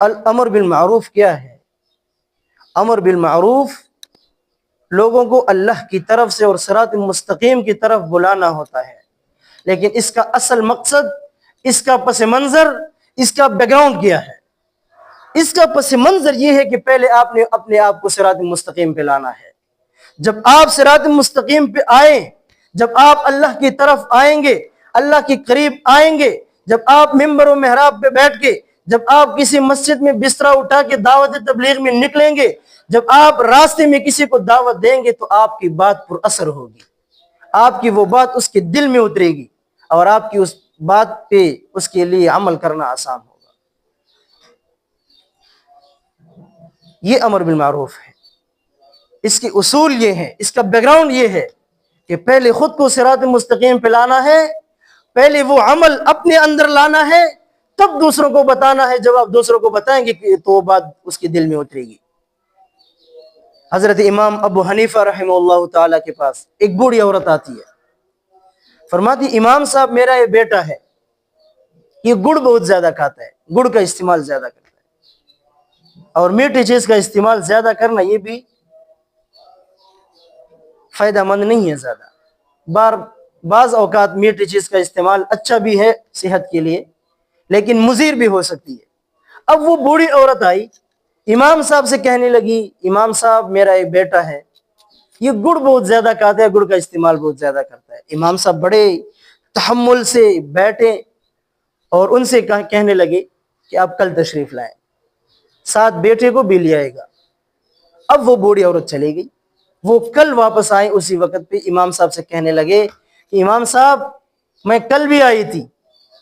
الامر بالمعروف کیا ہے؟ امر بالمعروف لوگوں کو اللہ کی طرف سے اور صراط مستقیم کی طرف بلانا ہوتا ہے، لیکن اس کا اصل مقصد، اس کا پس منظر، اس کا بیک گراؤنڈ کیا ہے؟ اس کا پس منظر یہ ہے کہ پہلے آپ نے اپنے آپ کو صراط مستقیم پہ لانا ہے۔ جب آپ صراط مستقیم پہ آئیں، جب آپ اللہ کی طرف آئیں گے، اللہ کے قریب آئیں گے، جب آپ ممبر و محراب پہ بیٹھ کے، جب آپ کسی مسجد میں بستر اٹھا کے دعوت تبلیغ میں نکلیں گے، جب آپ راستے میں کسی کو دعوت دیں گے تو آپ کی بات پر اثر ہوگی، آپ کی وہ بات اس کے دل میں اترے گی، اور آپ کی اس بات پہ اس کے لیے عمل کرنا آسان ہوگا۔ یہ امر بالمعروف ہے، اس کے اصول یہ ہیں، اس کا بیک گراؤنڈ یہ ہے کہ پہلے خود کو صراط مستقیم پہ لانا ہے، پہلے وہ عمل اپنے اندر لانا ہے، تب دوسروں کو بتانا ہے۔ جب آپ دوسروں کو بتائیں گے تو وہ بات اس کے دل میں اترے گی۔ حضرت امام ابو حنیفہ رحمہ اللہ تعالیٰ کے پاس ایک بوڑھی عورت آتی ہے، فرماتی امام صاحب میرا یہ بیٹا ہے، یہ گڑ بہت زیادہ کھاتا ہے، گڑ کا استعمال زیادہ کرتا ہے، اور میٹھی چیز کا استعمال زیادہ کرنا یہ بھی فائدہ مند نہیں ہے زیادہ۔ بعض اوقات میٹھی چیز کا استعمال اچھا بھی ہے صحت کے لیے، لیکن مضر بھی ہو سکتی ہے۔ اب وہ بوڑھی عورت آئی، امام صاحب سے کہنے لگی امام صاحب میرا ایک بیٹا ہے، یہ گڑ بہت زیادہ کھاتا ہے، گڑ کا استعمال بہت زیادہ کرتا ہے۔ امام صاحب بڑے تحمل سے بیٹھے اور ان سے کہنے لگے کہ آپ کل تشریف لائیں، ساتھ بیٹے کو بھی لے آئے گا۔ اب وہ بوڑھی عورت چلے گئی، وہ کل واپس آئے، اسی وقت پہ امام صاحب سے کہنے لگے کہ امام صاحب میں کل بھی آئی تھی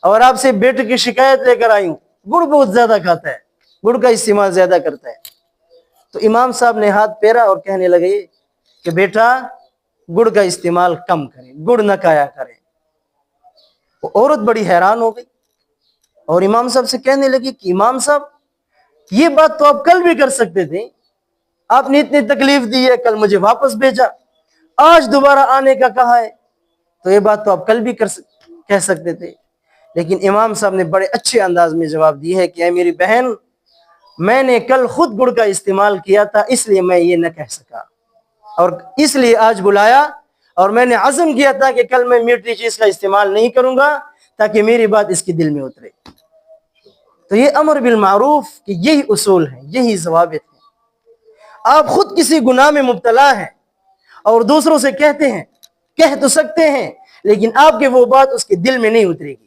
اور آپ سے بیٹے کی شکایت لے کر آئی ہوں، گڑ بہت زیادہ کھاتا ہے، گڑ کا استعمال زیادہ کرتا ہے۔ تو امام صاحب نے ہاتھ پھیرا اور کہنے لگے کہ بیٹا گڑ کا استعمال کم کریں، گڑ نہ کھایا کریں۔ وہ عورت بڑی حیران ہو گئی اور امام صاحب سے کہنے لگی کہ امام صاحب یہ بات تو آپ کل بھی کر سکتے تھے، آپ نے اتنی تکلیف دی ہے، کل مجھے واپس بھیجا، آج دوبارہ آنے کا کہا ہے، تو یہ بات تو آپ کل بھی کہہ سکتے تھے۔ لیکن امام صاحب نے بڑے اچھے انداز میں جواب دی ہے کہ اے میری بہن، میں نے کل خود گڑ کا استعمال کیا تھا، اس لیے میں یہ نہ کہہ سکا، اور اس لیے آج بلایا، اور میں نے عزم کیا تھا کہ کل میں میٹھی چیز کا استعمال نہیں کروں گا تاکہ میری بات اس کے دل میں اترے۔ تو یہ امر بالمعروف کہ یہی اصول ہے، یہی ضوابط ہے۔ آپ خود کسی گناہ میں مبتلا ہیں اور دوسروں سے کہتے ہیں، کہہ تو سکتے ہیں، لیکن آپ کی وہ بات اس کے دل میں نہیں اترے گی،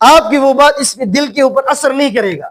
آپ کی وہ بات اس کے دل کے اوپر اثر نہیں کرے گا،